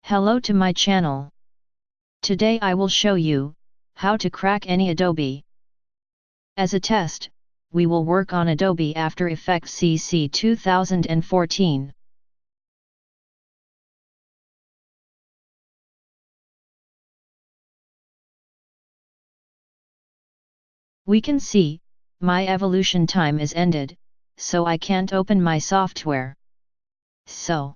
Hello to my channel. Today I will show you how to crack any Adobe. As a test, we will work on Adobe After Effects CC 2014. We can see, my evolution time is ended, so I can't open my software. So,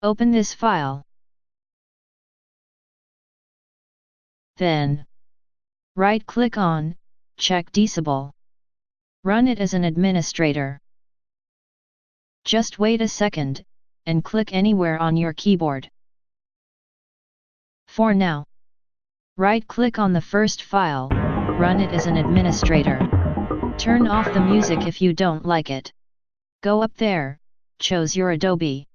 open this file. Then, right-click on, check Disable. Run it as an administrator. Just wait a second, and click anywhere on your keyboard. For now, right-click on the first file, run it as an administrator. Turn off the music if you don't like it. Go up there, choose your Adobe.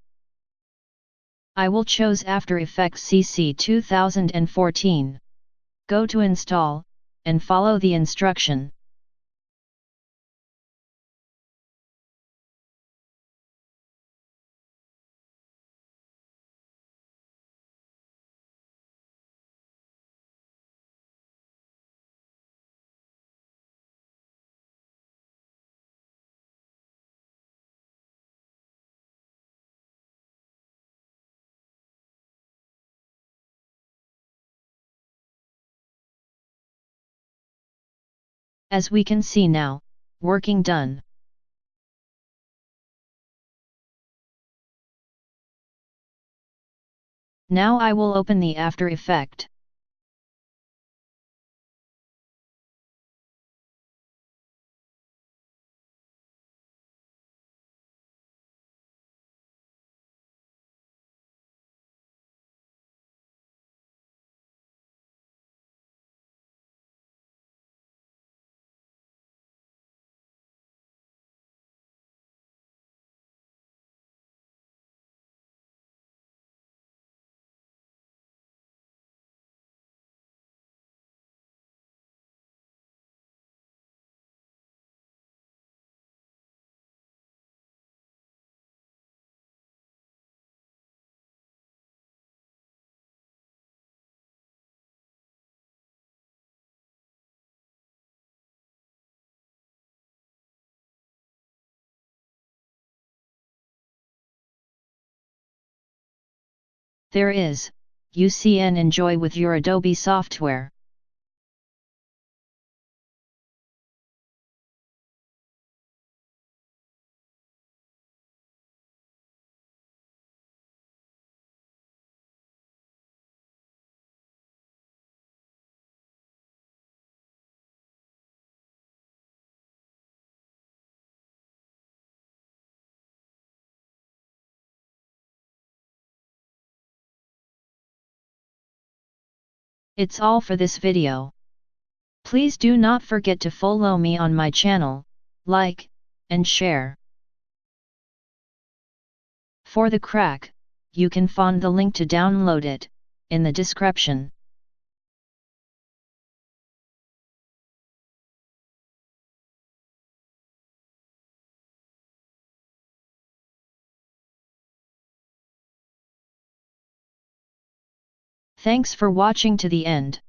I will choose After Effects CC 2014. Go to Install, and follow the instruction. As we can see now, working done. Now I will open the After Effect. There is, you see and enjoy with your Adobe software. It's all for this video. Please do not forget to follow me on my channel, like, and share. For the crack, you can find the link to download it, in the description. Thanks for watching to the end.